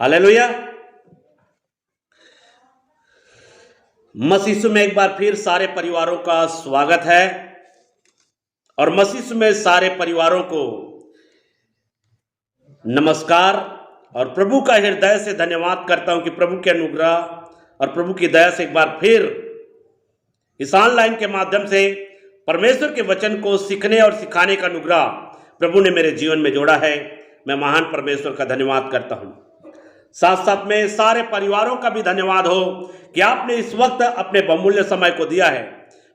Hallelujah. मसीह में एक बार फिर सारे परिवारों का स्वागत है और मसीह में सारे परिवारों को नमस्कार और प्रभु का हृदय से धन्यवाद करता हूं कि प्रभु के अनुग्रह और प्रभु की दया से एक बार फिर इस ऑनलाइन के माध्यम से परमेश्वर के वचन को सीखने और सिखाने का अनुग्रह प्रभु ने मेरे जीवन में जोड़ा है। मैं महान परमेश्वर का धन्यवाद करता हूं। साथ साथ में सारे परिवारों का भी धन्यवाद हो कि आपने इस वक्त अपने बहुमूल्य समय को दिया है।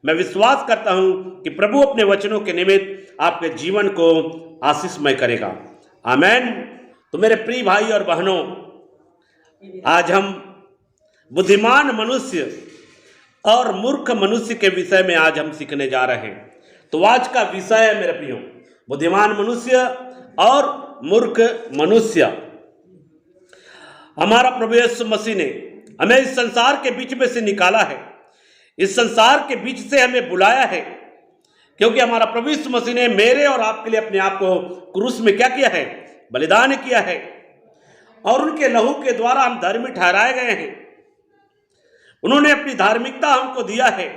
मैं विश्वास करता हूं कि प्रभु अपने वचनों के निमित्त आपके जीवन को आशीषमय करेगा। आमेन। तो मेरे प्रिय भाई और बहनों, आज हम बुद्धिमान मनुष्य और मूर्ख मनुष्य के विषय में आज हम सीखने जा रहे हैं। तो आज का विषय है मेरे प्रियो, बुद्धिमान मनुष्य और मूर्ख मनुष्य। हमारा प्रभु यीशु मसीह ने हमें इस संसार के बीच में से निकाला है, इस संसार के बीच से हमें बुलाया है, क्योंकि हमारा प्रभु यीशु मसीह ने मेरे और आपके लिए अपने आप को क्रूस में क्या किया है? बलिदान किया है और उनके लहू के द्वारा हम धर्मी ठहराए गए हैं। उन्होंने अपनी धार्मिकता हमको दिया है,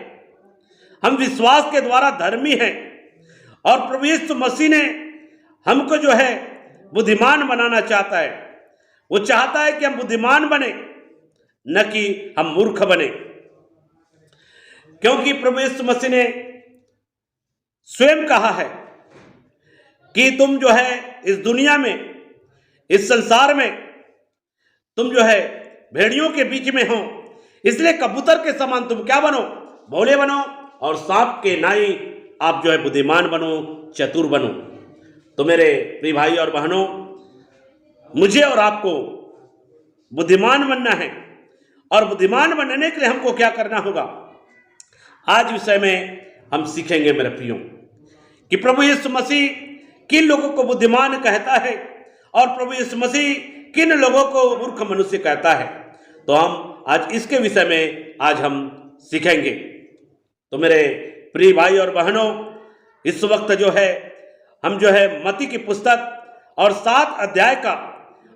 हम विश्वास के द्वारा धर्मी हैं और प्रभु यीशु मसीह ने हमको जो है बुद्धिमान बनाना चाहता है। वो चाहता है कि हम बुद्धिमान बने, न कि हम मूर्ख बने, क्योंकि प्रभु यीशु मसीह ने स्वयं कहा है कि तुम जो है इस दुनिया में, इस संसार में तुम जो है भेड़ियों के बीच में हो, इसलिए कबूतर के समान तुम क्या बनो? भोले बनो और सांप के नाई आप जो है बुद्धिमान बनो, चतुर बनो। तो मेरे प्रिय भाई और बहनों, मुझे और आपको बुद्धिमान बनना है और बुद्धिमान बनने के लिए हमको क्या करना होगा? आज विषय में हम सीखेंगे मेरे प्रियो कि प्रभु यीशु मसीह किन लोगों को बुद्धिमान कहता है और प्रभु यीशु मसीह किन लोगों को मूर्ख मनुष्य कहता है। तो हम आज इसके विषय में आज हम सीखेंगे। तो मेरे प्रिय भाई और बहनों, इस वक्त जो है हम जो है मत्ती की पुस्तक और 7 अध्याय का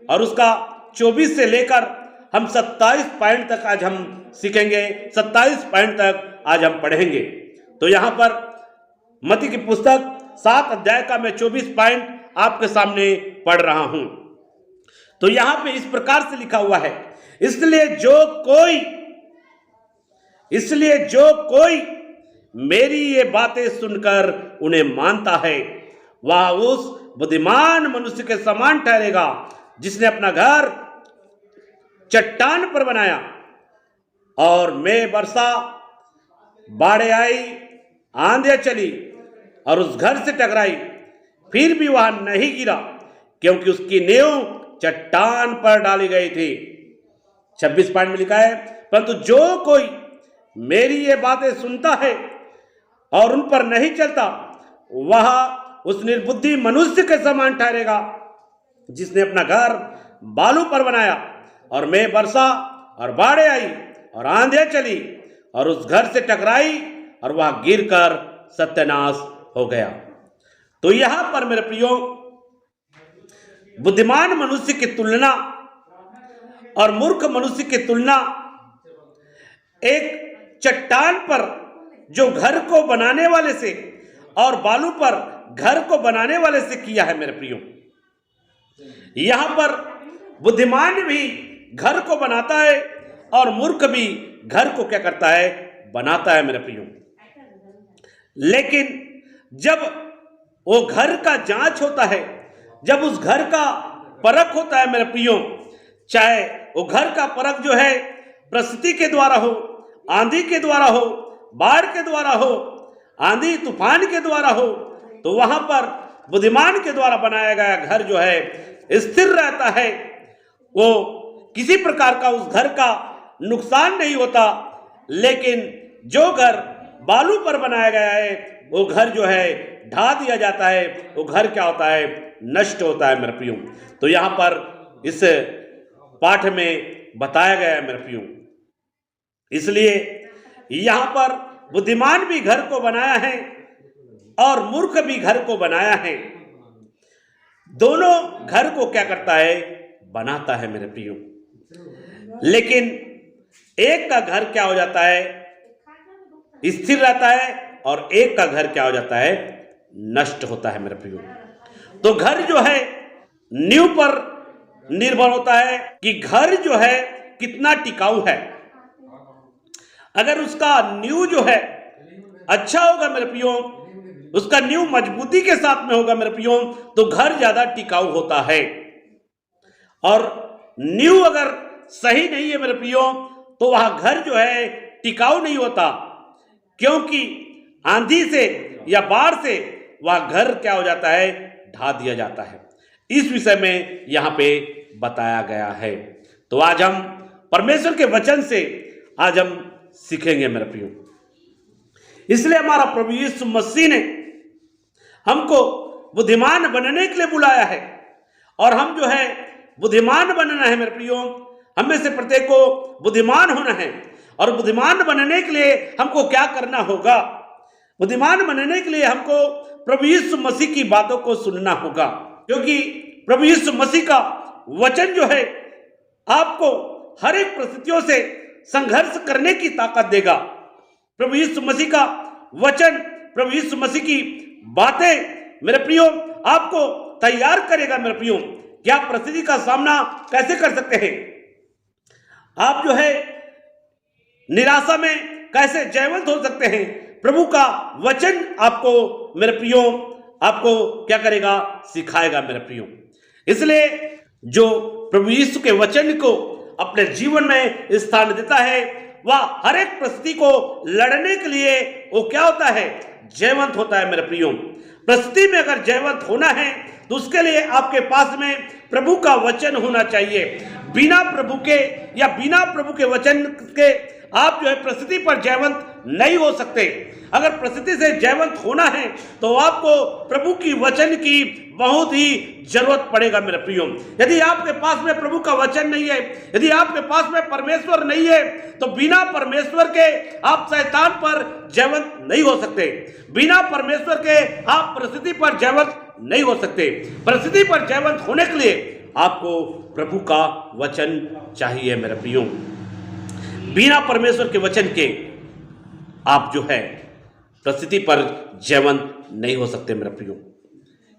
और उसका 24 से लेकर हम 27 पॉइंट तक आज हम सीखेंगे, 27 पॉइंट तक आज हम पढ़ेंगे। तो यहाँ पर मत्ती की पुस्तक 7 अध्याय का मैं 24 पॉइंट आपके सामने पढ़ रहा हूं। तो यहाँ पे इस प्रकार से लिखा हुआ है, इसलिए जो कोई मेरी ये बातें सुनकर उन्हें मानता है, वह उस बुद्धिमान मनुष्य के समान ठहरेगा जिसने अपना घर चट्टान पर बनाया और मेघ बरसा, बाढ़ें आई, आंधियां चली और उस घर से टकराई, फिर भी वह नहीं गिरा क्योंकि उसकी नींव चट्टान पर डाली गई थी। 26 पॉइंट में लिखा है, परंतु जो कोई मेरी ये बातें सुनता है और उन पर नहीं चलता, वह उस निर्बुद्धि मनुष्य के समान ठहरेगा जिसने अपना घर बालू पर बनाया और मेघ बरसा और बाढ़ें आई और आंधियां चली और उस घर से टकराई और वह गिरकर सत्यानाश हो गया। तो यहां पर मेरे प्रियो, बुद्धिमान मनुष्य की तुलना और मूर्ख मनुष्य की तुलना एक चट्टान पर जो घर को बनाने वाले से और बालू पर घर को बनाने वाले से किया है मेरे प्रियो। यहां पर बुद्धिमान भी घर को बनाता है और मूर्ख भी घर को क्या करता है? बनाता है मेरे प्रियो। लेकिन जब वो घर का जांच होता है, जब उस घर का परख होता है मेरे प्रियो, चाहे वो घर का परख जो है परिस्थिति के द्वारा हो, आंधी के द्वारा हो, बाढ़ के द्वारा हो, आंधी तूफान के द्वारा हो, तो वहां पर बुद्धिमान के द्वारा बनाया गया घर जो है स्थिर रहता है। वो किसी प्रकार का उस घर का नुकसान नहीं होता। लेकिन जो घर बालू पर बनाया गया है, वो घर जो है ढा दिया जाता है, वो घर क्या होता है? नष्ट होता है मेरे प्रियो। तो यहाँ पर इस पाठ में बताया गया है मेरे प्रियो। इसलिए यहाँ पर बुद्धिमान भी घर को बनाया है और मूर्ख भी घर को बनाया है। दोनों घर को क्या करता है? बनाता है मेरे प्रियो। लेकिन एक का घर क्या हो जाता है, स्थिर रहता है, और एक का घर क्या हो जाता है, नष्ट होता है मेरे प्रियो। तो घर जो है नींव पर निर्भर होता है कि घर जो है कितना टिकाऊ है। अगर उसका नींव जो है अच्छा होगा मेरे प्रियो, उसका नींव मजबूती के साथ में होगा मेरे प्रियो, तो घर ज्यादा टिकाऊ होता है। और नींव अगर सही नहीं है मेरे प्रियो, तो वह घर जो है टिकाऊ नहीं होता, क्योंकि आंधी से या बाढ़ से वह घर क्या हो जाता है, ढा दिया जाता है। इस विषय में यहाँ पे बताया गया है। तो आज हम परमेश्वर के वचन से आज हम सीखेंगे मेरे प्रियो। इसलिए हमारा प्रभु यीशु मसीह ने हमको बुद्धिमान बनने के लिए बुलाया है, और हम जो है बुद्धिमान बनना है मेरे प्रियो। हम में से प्रत्येक को बुद्धिमान होना है, और बुद्धिमान बनने के लिए हमको क्या करना होगा? बुद्धिमान बनने के लिए हमको प्रभु यीशु मसीह की बातों को सुनना होगा, क्योंकि प्रभु यीशु मसीह का वचन जो है आपको हर एक परिस्थितियों से संघर्ष करने की ताकत देगा। प्रभु यीशु मसीह का वचन, प्रभु यीशु मसीह की बातें मेरे प्रियो आपको तैयार करेगा मेरे प्रियो। क्या परिस्थिति का सामना कैसे कर सकते हैं? आप जो है निराशा में कैसे जयवंत हो सकते हैं? प्रभु का वचन आपको मेरे प्रियो आपको क्या करेगा? सिखाएगा मेरे प्रियो। इसलिए जो प्रभु यीशु के वचन को अपने जीवन में स्थान देता है, वह हर एक परिस्थिति को लड़ने के लिए वो क्या होता है? जयवंत होता है मेरे प्रियो। परिस्थिति में अगर जयवंत होना है तो उसके लिए आपके पास में प्रभु का वचन होना चाहिए। बिना प्रभु के या बिना प्रभु के वचन के आप जो है परिस्थिति पर जयवंत नहीं हो सकते। अगर परिस्थिति से जयवंत होना है तो आपको प्रभु की वचन की बहुत ही जरूरत पड़ेगा मेरे प्रियो। यदि आपके पास में प्रभु का वचन नहीं है, यदि आपके पास में परमेश्वर नहीं है, तो बिना परमेश्वर के आप शैतान पर जयवंत नहीं हो सकते। बिना परमेश्वर के आप परिस्थिति पर जयवंत नहीं हो सकते। परिस्थिति पर जयवंत होने के लिए आपको प्रभु का वचन चाहिए मेरे प्रियो। बिना परमेश्वर के वचन के आप जो है परिस्थिति पर जयवंत नहीं हो सकते मेरे प्रियो,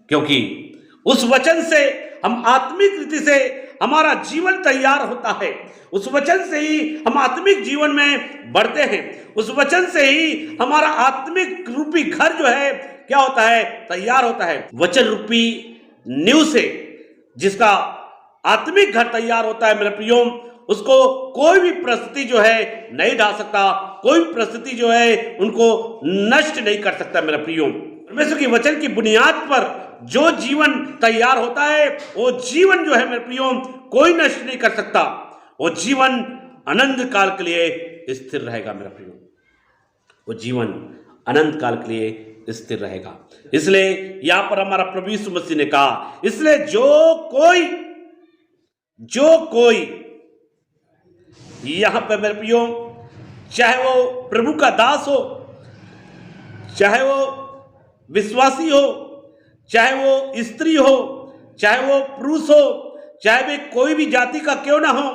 क्योंकि उस वचन से हम आत्मिक रीति से हमारा जीवन तैयार होता है। उस वचन से ही हम आत्मिक जीवन में बढ़ते हैं। उस वचन से ही हमारा आत्मिक रूपी घर जो है क्या होता है? तैयार होता है। वचन रूपी नींव से जिसका आत्मिक घर तैयार होता है मेरे प्रियो, उसको कोई भी परिस्थिति जो है नहीं ढा सकता, कोई भी परिस्थिति जो है उनको नष्ट नहीं कर सकता मेरा प्रियो। परमेश्वर की वचन की बुनियाद पर जो जीवन तैयार होता है, वो जीवन जो है मेरे प्रियो कोई नष्ट नहीं कर सकता। वो जीवन अनंत काल के लिए स्थिर रहेगा मेरा प्रियो। वो जीवन अनंत काल के लिए स्थिर रहेगा। इसलिए यहां पर हमारा प्रभु यीशु मसीह ने कहा, इसलिए जो कोई यहां पर मेरे प्रियो, चाहे वो प्रभु का दास हो, चाहे वो विश्वासी हो, चाहे वो स्त्री हो, चाहे वो पुरुष हो, चाहे वे कोई भी जाति का क्यों ना हो,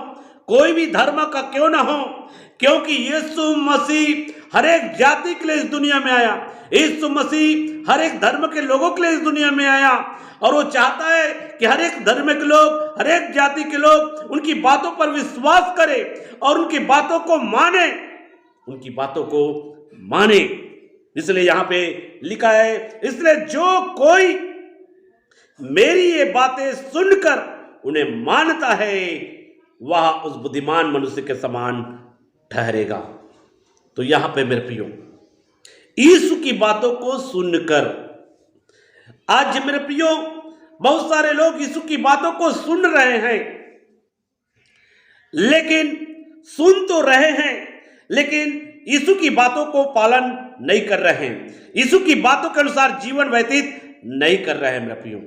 कोई भी धर्म का क्यों ना हो, क्योंकि यीशु मसीह हर एक जाति के लिए इस दुनिया में आया। यीशु मसीह हर एक धर्म के लोगों के लिए इस दुनिया में आया, और वो चाहता है कि हर एक धर्म के लोग, हर एक जाति के लोग उनकी बातों पर विश्वास करें और उनकी बातों को माने, उनकी बातों को माने। इसलिए यहां पे लिखा है, इसलिए जो कोई मेरी ये बातें सुनकर उन्हें मानता है, वह उस बुद्धिमान मनुष्य के समान ठहरेगा। तो यहां पे मेरे प्रियो, यीशु की बातों को सुनकर, आज मेरे प्रियो बहुत सारे लोग यीशु की बातों को सुन रहे हैं, लेकिन सुन तो रहे हैं, लेकिन यीशु की बातों को पालन नहीं कर रहे हैं, यीशु की बातों के अनुसार जीवन व्यतीत नहीं कर रहे हैं मेरे प्रियो।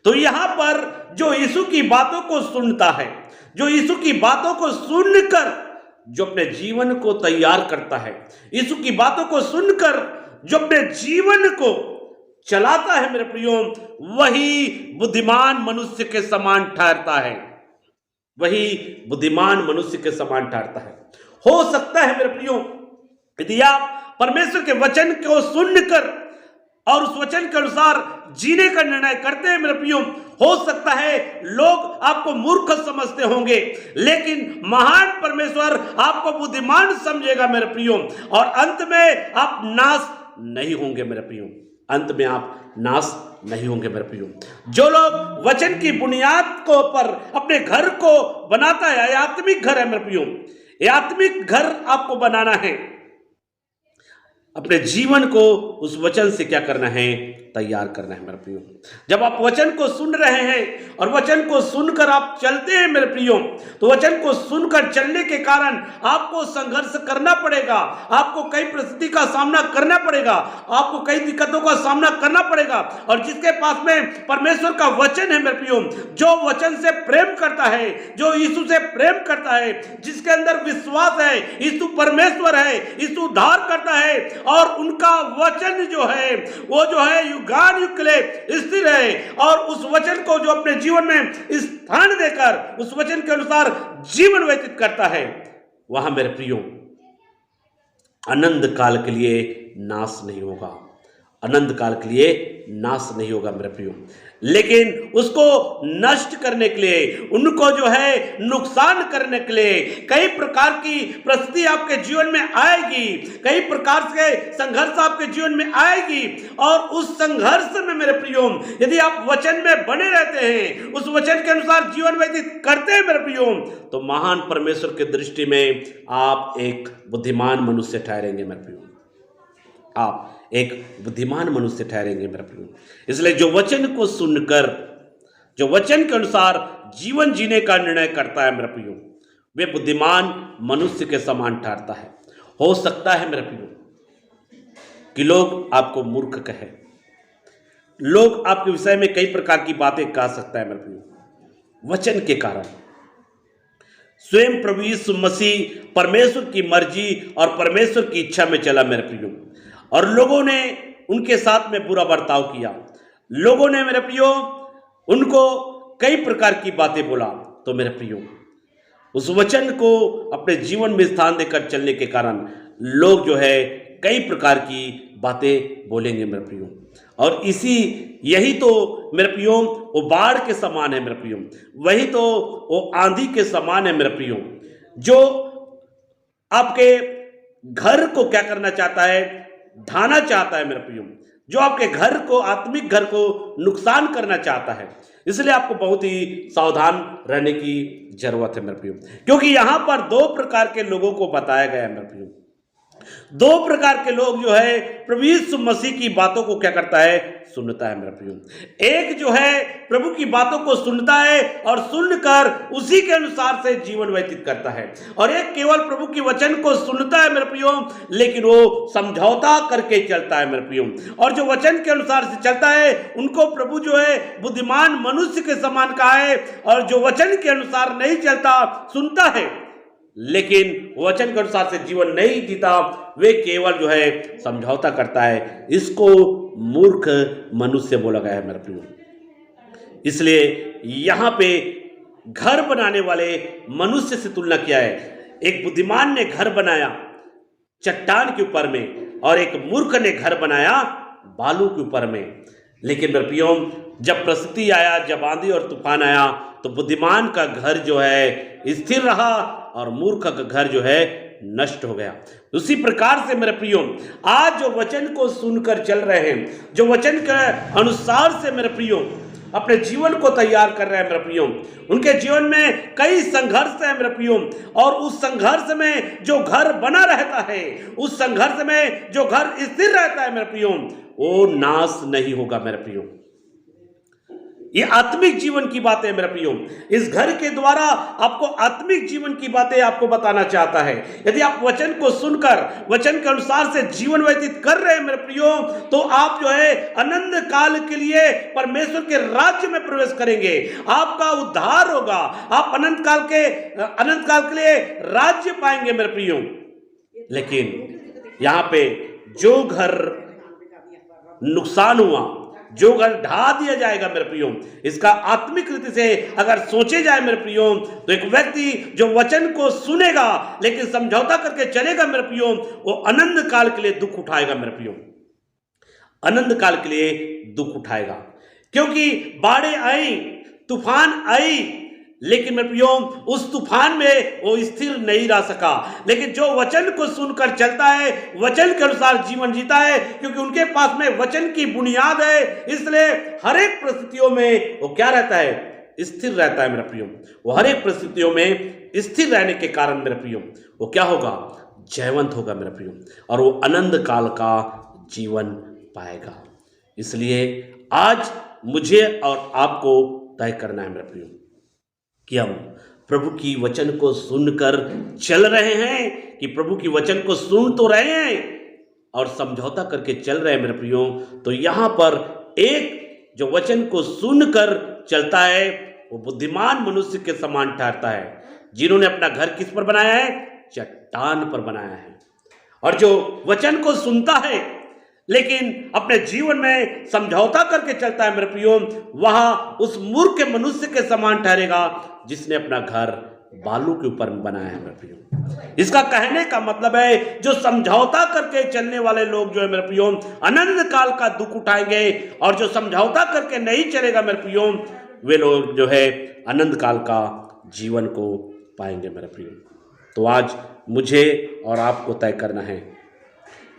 तो यहां पर जो यीशु की बातों को सुनता है, जो यीशु की बातों को सुनकर जो अपने जीवन को तैयार करता है, यीशु की बातों को सुनकर जो अपने जीवन को चलाता है मेरे प्रियो, वही बुद्धिमान मनुष्य के समान ठहरता है। वही बुद्धिमान मनुष्य के समान ठहरता है। हो सकता है मेरे प्रियो, यदि आप परमेश्वर के वचन को सुनकर और उस वचन के अनुसार जीने का निर्णय करते हैं मेरे प्रियो, हो सकता है लोग आपको मूर्ख समझते होंगे, लेकिन महान परमेश्वर आपको बुद्धिमान समझेगा मेरे प्रियो, और अंत में आप नाश नहीं होंगे मेरे प्रियो, अंत में आप नाश नहीं होंगे मेरे प्रियो। जो लोग वचन की बुनियाद को पर अपने घर को बनाता है, आत्मिक घर है मेरे प्रियो, ये आत्मिक घर आपको बनाना है। अपने जीवन को उस वचन से क्या करना है, तैयार करना है मेरे प्रियो। जब आप वचन को सुन रहे हैं और वचन को सुनकर आप चलते हैं मेरे प्रियो, तो वचन को सुनकर चलने के कारण आपको संघर्ष करना पड़ेगा, आपको कई परिस्थिति का सामना करना पड़ेगा, आपको कई दिक्कतों का सामना करना पड़ेगा। और जिसके पास में परमेश्वर का वचन है मेरे प्रियो, जो वचन से प्रेम करता है, जो यीशु से प्रेम करता है, जिसके अंदर विश्वास है यीशु परमेश्वर है, यीशु उद्धार करता है, और उनका वचन जो है वो जो है युगान युग के लिए स्थिर है, और उस वचन को जो अपने जीवन में स्थान देकर उस वचन के अनुसार जीवन व्यतीत करता है, वहां मेरे प्रियो अनंत काल के लिए नाश नहीं होगा, अनंत काल के लिए नाश नहीं होगा मेरे प्रियो। लेकिन उसको नष्ट करने के लिए, उनको जो है नुकसान करने के लिए कई प्रकार की परिस्थिति आपके जीवन में आएगी, कई प्रकार से संघर्ष आपके जीवन में आएगी, और उस संघर्ष में मेरे प्रियो यदि आप वचन में बने रहते हैं, उस वचन के अनुसार जीवन व्यतीत करते हैं मेरे प्रियो, तो महान परमेश्वर की दृष्टि में आप एक बुद्धिमान मनुष्य ठहरेंगे मेरे प्रियो, आप एक बुद्धिमान मनुष्य ठहरेंगे मेरे प्रियो। इसलिए जो वचन को सुनकर, जो वचन के अनुसार जीवन जीने का निर्णय करता है मेरे प्रियो, वे बुद्धिमान मनुष्य के समान ठहरता है। हो सकता है मेरे प्रियो कि लोग आपको मूर्ख कहे, लोग आपके विषय में कई प्रकार की बातें कह सकता है मेरे प्रियो, वचन के कारण। स्वयं प्रभु यीशु मसीह परमेश्वर की मर्जी और परमेश्वर की इच्छा में चला मेरे प्रियो, और लोगों ने उनके साथ में बुरा बर्ताव किया, लोगों ने मेरे प्रियो उनको कई प्रकार की बातें बोला। तो मेरे प्रियो उस वचन को अपने जीवन में स्थान देकर चलने के कारण लोग जो है कई प्रकार की बातें बोलेंगे मेरे प्रियो, और यही तो मेरे प्रियो वो बाढ़ के समान है मेरे प्रियो, वही तो वो आंधी के समान है मेरे प्रियो, जो आपके घर को क्या करना चाहता है, ढाना चाहता है मेरे प्रियो, जो आपके घर को, आत्मिक घर को नुकसान करना चाहता है। इसलिए आपको बहुत ही सावधान रहने की जरूरत है मेरे प्रियो, क्योंकि यहां पर दो प्रकार के लोगों को बताया गया है मेरे प्रियो। दो प्रकार के लोग जो है प्रभु यीशु मसीह की बातों को क्या करता है, सुनता है मेरे प्रियो। एक जो है प्रभु की बातों को सुनता है और सुनकर उसी के अनुसार से जीवन व्यतीत करता है, और एक केवल प्रभु की वचन को सुनता है मेरे प्रियो, लेकिन वो समझौता करके चलता है मेरे प्रियो। और जो वचन के अनुसार से चलता है उनको प्रभु जो है बुद्धिमान मनुष्य के समान कहा है, और जो वचन के अनुसार नहीं चलता, सुनता है लेकिन वचन के अनुसार से जीवन नहीं जीता, वे केवल जो है समझौता करता है, इसको मूर्ख मनुष्य बोला गया है मेरे प्रियो। इसलिए यहां पे घर बनाने वाले मनुष्य से तुलना किया है। एक बुद्धिमान ने घर बनाया चट्टान के ऊपर में, और एक मूर्ख ने घर बनाया बालू के ऊपर में। लेकिन मेरे प्रियो जब परिस्थिति आया, जब आंधी और तूफान आया, तो बुद्धिमान का घर जो है स्थिर रहा और मूर्ख का घर जो है नष्ट हो गया। उसी प्रकार से मेरे प्रियो आज जो वचन को सुनकर चल रहे हैं, जो वचन के अनुसार से मेरे प्रियो अपने जीवन को तैयार कर रहे हैं मेरे प्रियो, उनके जीवन में कई संघर्ष है मेरे प्रियो, और उस संघर्ष में जो घर बना रहता है, उस संघर्ष में जो घर स्थिर रहता है मेरे प्रियो, वो नाश नहीं होगा मेरे प्रियो। ये आत्मिक जीवन की बातें मेरे प्रियो, इस घर के द्वारा आपको आत्मिक जीवन की बातें आपको बताना चाहता है। यदि आप वचन को सुनकर वचन के अनुसार से जीवन व्यतीत कर रहे हैं मेरे प्रियो, तो आप जो है अनंत काल के लिए परमेश्वर के राज्य में प्रवेश करेंगे, आपका उद्धार होगा, आप अनंत काल के लिए राज्य पाएंगे मेरे प्रियो। लेकिन यहां पे जो घर नुकसान हुआ, जो घर ढा दिया जाएगा मेरे प्रियो, इसका आत्मिक रीति से अगर सोचे जाए मेरे प्रियो, तो एक व्यक्ति जो वचन को सुनेगा लेकिन समझौता करके चलेगा मेरे प्रियो, वो अनंत काल के लिए दुख उठाएगा मेरे प्रियो, अनंत काल के लिए दुख उठाएगा। क्योंकि बाढ़ें आई, तूफान आई, लेकिन मेरे प्रियो उस तूफान में वो स्थिर नहीं रह सका। लेकिन जो वचन को सुनकर चलता है, वचन के अनुसार जीवन जीता है, क्योंकि उनके पास में वचन की बुनियाद है, इसलिए हर एक परिस्थितियों में वो क्या रहता है, स्थिर रहता है मेरे प्रियो। वो हर एक परिस्थितियों में स्थिर रहने के कारण मेरे प्रियो वो क्या होगा, जयवंत होगा मेरे प्रियो, और वो अनंत काल का जीवन पाएगा। इसलिए आज मुझे और आपको तय करना है मेरे प्रियो कि हम प्रभु की वचन को सुनकर चल रहे हैं, कि प्रभु की वचन को सुन तो रहे हैं और समझौता करके चल रहे हैं मेरे प्रियो। तो यहाँ पर एक जो वचन को सुनकर चलता है वो बुद्धिमान मनुष्य के समान ठहरता है, जिन्होंने अपना घर किस पर बनाया है, चट्टान पर बनाया है। और जो वचन को सुनता है लेकिन अपने जीवन में समझौता करके चलता है मेरे प्रियो, वहां उस मूर्ख मनुष्य के समान ठहरेगा जिसने अपना घर बालू के ऊपर बनाया है मेरे प्रियो। इसका कहने का मतलब है जो समझौता करके चलने वाले लोग जो है मेरे प्रियो अनंत काल का दुख उठाएंगे, और जो समझौता करके नहीं चलेगा मेरे प्रियो वे लोग जो है अनंत काल का जीवन को पाएंगे मेरे प्रियो। तो आज मुझे और आपको तय करना है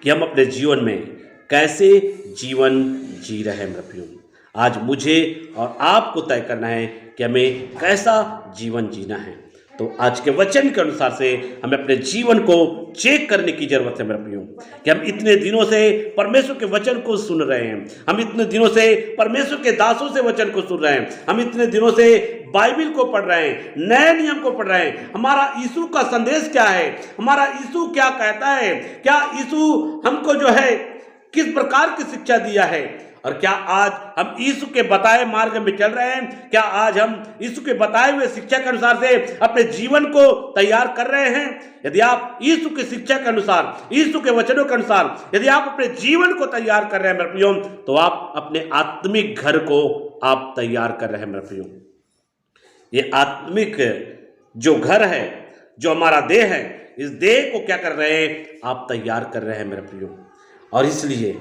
कि हम अपने जीवन में कैसे जीवन जी रहे हैं मेरे प्रियो। आज मुझे और आपको तय करना है कि हमें कैसा जीवन जीना है। तो आज के वचन के अनुसार से हमें अपने जीवन को चेक करने की जरूरत है मेरे प्रियो, कि हम इतने दिनों से परमेश्वर के वचन को सुन रहे हैं, हम इतने दिनों से परमेश्वर के दासों से वचन को सुन रहे हैं, हम इतने दिनों से बाइबिल को पढ़ रहे हैं, नए नियम को पढ़ रहे हैं। हमारा यीशु का संदेश क्या है, हमारा यीशु क्या कहता है, क्या यीशु हमको जो है किस प्रकार की शिक्षा दिया है, और क्या आज हम यीशु के बताए मार्ग में चल रहे हैं, क्या आज हम यीशु के बताए हुए शिक्षा के अनुसार से अपने जीवन को तैयार कर रहे हैं। यदि आप यीशु की शिक्षा के अनुसार, यीशु के वचनों के अनुसार यदि आप अपने जीवन को तैयार कर रहे हैं मेरे प्रियो, तो आप अपने आत्मिक घर को आप तैयार कर रहे हैं मेरे प्रियो। ये आत्मिक जो घर है, जो हमारा देह है, इस देह को क्या कर रहे हैं, आप तैयार कर रहे हैं मेरे प्रियो। और इसलिए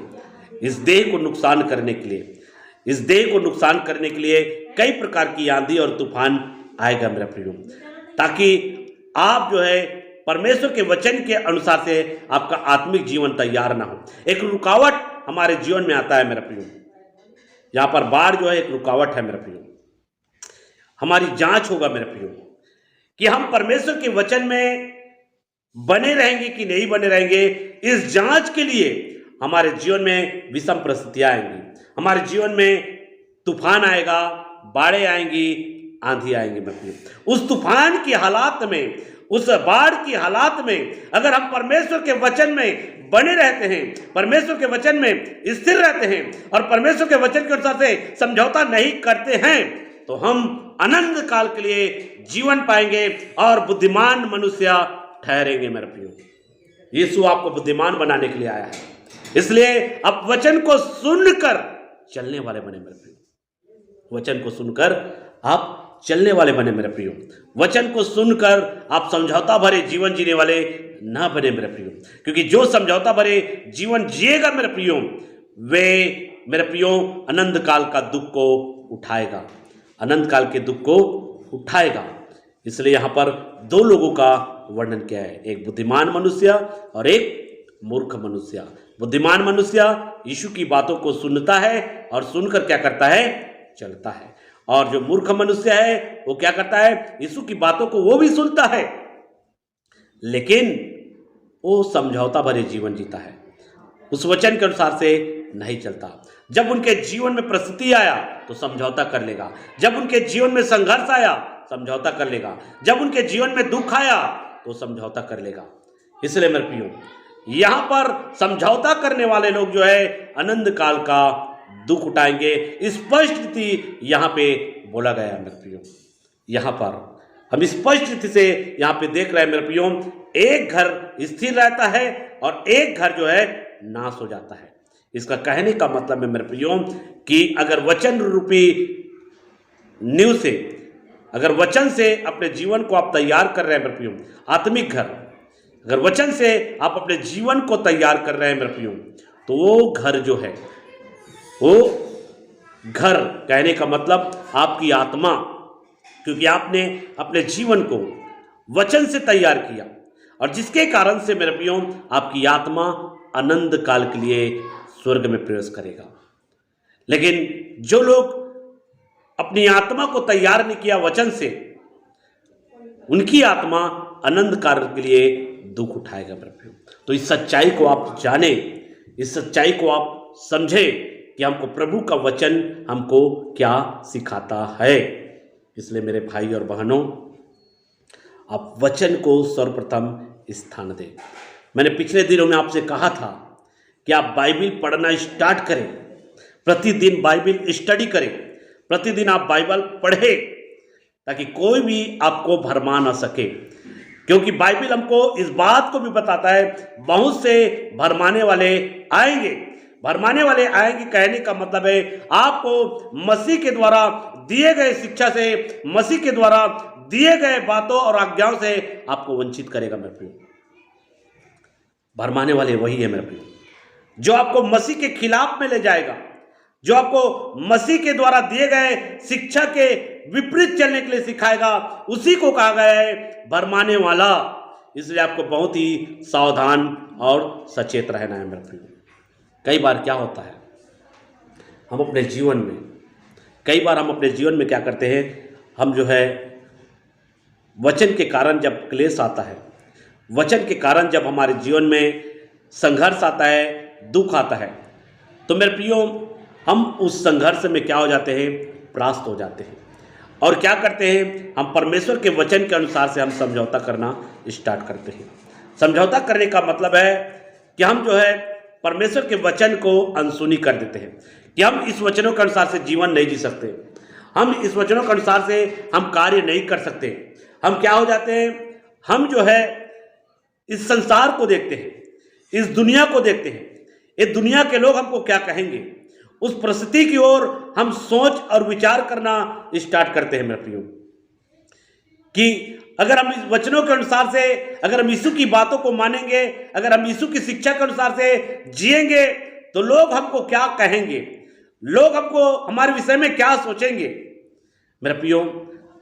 इस देह को नुकसान करने के लिए, इस देह को नुकसान करने के लिए कई प्रकार की आंधी और तूफान आएगा मेरे प्रियो, ताकि आप जो है परमेश्वर के वचन के अनुसार से आपका आत्मिक जीवन तैयार ना हो। एक रुकावट हमारे जीवन में आता है मेरे प्रियो, यहाँ पर बाढ़ जो है एक रुकावट है मेरे प्रियो। हमारी जांच होगा मेरे प्रियो कि हम परमेश्वर के वचन में बने रहेंगे कि नहीं बने रहेंगे। इस जांच के लिए हमारे जीवन में विषम परिस्थितियां आएंगी, हमारे जीवन में तूफान आएगा, बाढ़ें आएंगी, आंधी आएंगी मेरे प्रियो। उस तूफान की हालात में, उस बाढ़ की हालात में अगर हम परमेश्वर के वचन में बने रहते हैं, परमेश्वर के वचन में स्थिर रहते हैं और परमेश्वर के वचन के अनुसार से समझौता नहीं करते हैं, तो हम अनंत काल के लिए जीवन पाएंगे और बुद्धिमान मनुष्य ठहरेंगे मेरे प्रियो। यीशु आपको बुद्धिमान बनाने के लिए आया है, इसलिए आप वचन को सुनकर चलने वाले बने मेरे प्रियो। वचन को सुनकर आप चलने वाले बने मेरे प्रियो। वचन को सुनकर आप समझौता भरे जीवन जीने वाले ना बने मेरे प्रियो, क्योंकि जो समझौता भरे जीवन जिएगा मेरे प्रियो, वे मेरे प्रियो अनंत काल का दुख को उठाएगा, अनंत काल के दुख को उठाएगा। इसलिए यहाँ पर दो लोगों का वर्णन किया है, एक बुद्धिमान मनुष्य और एक मूर्ख मनुष्य। बुद्धिमान मनुष्य यीशु की बातों को सुनता है और सुनकर क्या करता है, चलता है। और जो मूर्ख मनुष्य है वो क्या करता है, यीशु की बातों को वो भी सुनता है लेकिन वो समझौता भरे जीवन जीता है, उस वचन के अनुसार से नहीं चलता। जब उनके जीवन में परिस्थिति आया तो समझौता कर लेगा, जब उनके जीवन में संघर्ष आया समझौता कर लेगा, जब उनके जीवन में दुख आया तो समझौता कर लेगा। इसलिए मेरे प्रियो यहाँ पर समझौता करने वाले लोग जो है अनंत काल का दुख उठाएंगे। स्पष्ट रीति यहाँ पे बोला गया है मेरे प्रियो। यहाँ पर हम स्पष्ट रीति से यहाँ पे देख रहे हैं मेरे प्रियो, एक घर स्थिर रहता है और एक घर जो है नाश हो जाता है। इसका कहने का मतलब है मेरे प्रियो कि अगर वचन रूपी नींव से, अगर वचन से अपने जीवन को आप तैयार कर रहे हैं मेरे प्रियो, आत्मिक घर, अगर वचन से आप अपने जीवन को तैयार कर रहे हैं मेरे प्रियो, तो वो घर जो है, वो घर कहने का मतलब आपकी आत्मा, क्योंकि आपने अपने जीवन को वचन से तैयार किया और जिसके कारण से मेरे प्रियो आपकी आत्मा अनंत काल के लिए स्वर्ग में प्रवेश करेगा। लेकिन जो लोग अपनी आत्मा को तैयार नहीं किया वचन से, उनकी आत्मा अनंत काल के लिए दुख उठाएगा मेरे प्रियो। तो इस सच्चाई को आप जाने, इस सच्चाई को आप समझे कि हमको प्रभु का वचन हमको क्या सिखाता है। इसलिए मेरे भाई और बहनों, आप वचन को सर्वप्रथम स्थान दें। मैंने पिछले दिनों में आपसे कहा था कि आप बाइबल पढ़ना स्टार्ट करें, प्रतिदिन बाइबल स्टडी करें, प्रतिदिन आप बाइबल पढ़ें, ताकि कोई भी आपको भरमा ना सके। क्योंकि बाइबल हमको इस बात को भी बताता है, बहुत से भरमाने वाले आएंगे। भरमाने वाले आएंगे कहने का मतलब है आपको मसीह के द्वारा दिए गए शिक्षा से, मसीह के द्वारा दिए गए बातों और आज्ञाओं से आपको वंचित करेगा मेरे प्रियो। भरमाने वाले वही है मेरे प्रियो, जो आपको मसीह के खिलाफ में ले जाएगा, जो आपको मसीह के द्वारा दिए गए शिक्षा के विपरीत चलने के लिए सिखाएगा, उसी को कहा गया है भरमाने वाला। इसलिए आपको बहुत ही सावधान और सचेत रहना है मेरे प्रियो। कई बार क्या होता है, हम अपने जीवन में, कई बार हम अपने जीवन में क्या करते हैं, हम जो है वचन के कारण जब क्लेश आता है, वचन के कारण जब हमारे जीवन में संघर्ष आता है, दुख आता है, तो मेरे प्रियो हम उस संघर्ष में क्या हो जाते हैं, परास्त हो जाते हैं। और क्या करते हैं, हम परमेश्वर के वचन के अनुसार से हम समझौता करना स्टार्ट करते हैं। समझौता करने का मतलब है कि हम जो है परमेश्वर के वचन को अनसुनी कर देते हैं, कि हम इस वचनों के अनुसार से जीवन नहीं जी सकते, हम इस वचनों के अनुसार से हम कार्य नहीं कर सकते। हम क्या हो जाते हैं, हम जो है इस संसार को देखते हैं, इस दुनिया को देखते हैं, ये दुनिया के लोग हमको क्या कहेंगे, उस परिस्थिति की ओर हम सोच और विचार करना स्टार्ट करते हैं मेरे प्रियो, कि अगर हम इस वचनों के अनुसार से, अगर हम यीशु की बातों को मानेंगे, अगर हम यीशु की शिक्षा के अनुसार से जिएंगे, तो लोग हमको क्या कहेंगे, लोग हमको हमारे विषय में क्या सोचेंगे। मेरे प्रियो,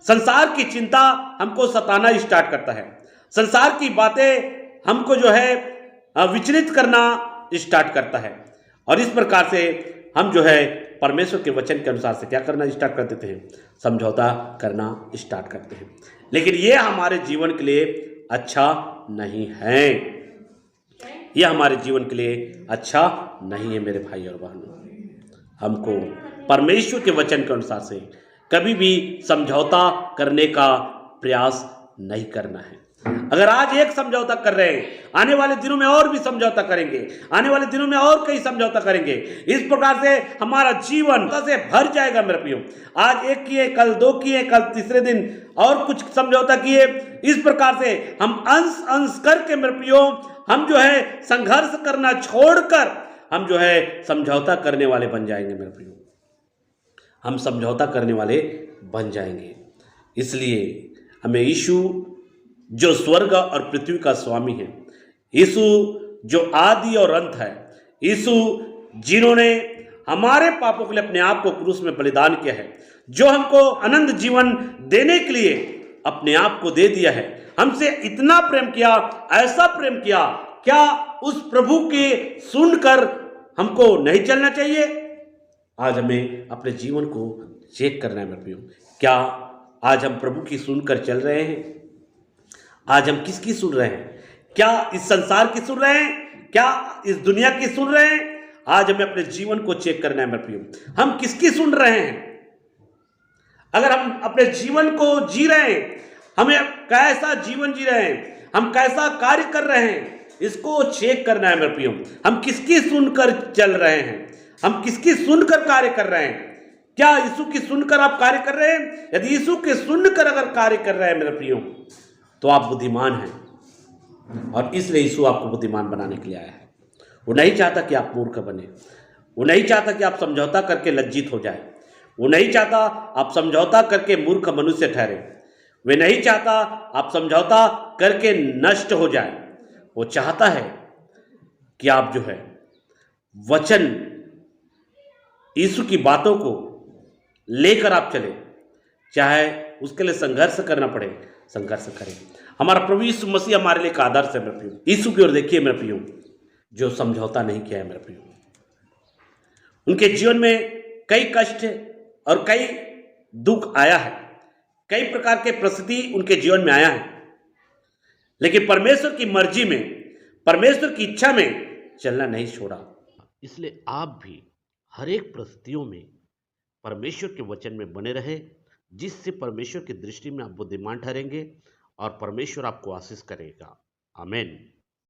संसार की चिंता हमको सताना स्टार्ट करता है, संसार की बातें हमको जो है विचलित करना स्टार्ट करता है, और इस प्रकार से हम जो है परमेश्वर के वचन के अनुसार से क्या करना स्टार्ट कर देते हैं, समझौता करना स्टार्ट करते हैं। लेकिन ये हमारे जीवन के लिए अच्छा नहीं है, ये हमारे जीवन के लिए अच्छा नहीं है मेरे भाई और बहनों। हमको परमेश्वर के वचन के अनुसार से कभी भी समझौता करने का प्रयास नहीं करना है। अगर आज एक समझौता कर रहे हैं, आने वाले दिनों में और भी समझौता करेंगे, आने वाले दिनों में और कई समझौता करेंगे। इस प्रकार से हमारा जीवन से भर जाएगा मेरे प्रियो। आज एक किए, कल दो किए, कल तीसरे दिन और कुछ समझौता किए। इस प्रकार से हम अंश अंश करके मेरे प्रियो, हम जो है संघर्ष करना छोड़कर हम जो है समझौता करने वाले बन जाएंगे मेरे प्रियो, हम समझौता करने वाले बन जाएंगे। इसलिए हमें यीशु जो स्वर्ग और पृथ्वी का स्वामी है, यीशु जो आदि और अंत है, यीशु जिन्होंने हमारे पापों के लिए अपने आप को क्रूस में बलिदान किया है, जो हमको अनंत जीवन देने के लिए अपने आप को दे दिया है, हमसे इतना प्रेम किया, ऐसा प्रेम किया, क्या उस प्रभु के सुनकर हमको नहीं चलना चाहिए? आज हमें अपने जीवन को चेक करना है मेरे प्रियो। क्या आज हम प्रभु की सुनकर चल रहे हैं? आज हम किसकी सुन रहे हैं? क्या इस संसार की सुन रहे हैं? क्या इस दुनिया की सुन रहे हैं? आज हमें अपने जीवन को चेक करना है मेरे प्रियो, हम किसकी सुन रहे हैं? अगर हम अपने जीवन को जी रहे हैं, हमें कैसा जीवन जी रहे हैं, हम कैसा कार्य कर रहे हैं, इसको चेक करना है मेरे प्रियो। हम किसकी सुनकर चल रहे हैं, हम किसकी सुनकर कार्य कर रहे हैं? क्या यीशु की सुनकर आप कार्य कर रहे हैं? यदि यीशु के सुनकर अगर कार्य कर रहे हैं मेरे प्रियो, तो आप बुद्धिमान हैं, और इसलिए यीशु आपको बुद्धिमान बनाने के लिए आया है। वो नहीं चाहता कि आप मूर्ख बने, वो नहीं चाहता कि आप समझौता करके लज्जित हो जाए। वो नहीं चाहता आप समझौता करके मूर्ख मनुष्य ठहरे। वे नहीं चाहता आप समझौता करके नष्ट हो जाए। वो चाहता है कि आप जो है वचन यीशु की बातों को लेकर आप चले, चाहे उसके लिए संघर्ष करना पड़े, संघर्ष करें। हमारा प्रभु यीशु मसीह हमारे लिए एक आदर्श है मेरे प्रियो। यीशु की ओर देखिए मेरे प्रियो, जो समझौता नहीं किया है मेरे प्रियो। उनके जीवन में कई कष्ट और कई दुख आया है, कई प्रकार के परिस्थिति उनके जीवन में आया है, लेकिन परमेश्वर की मर्जी में, परमेश्वर की इच्छा में चलना नहीं छोड़ा। इसलिए आप भी हर एक परिस्थितियों में परमेश्वर के वचन में बने रहे, जिससे परमेश्वर की दृष्टि में आप बुद्धिमान ठहरेंगे और परमेश्वर आपको आशीष करेगा। आमीन।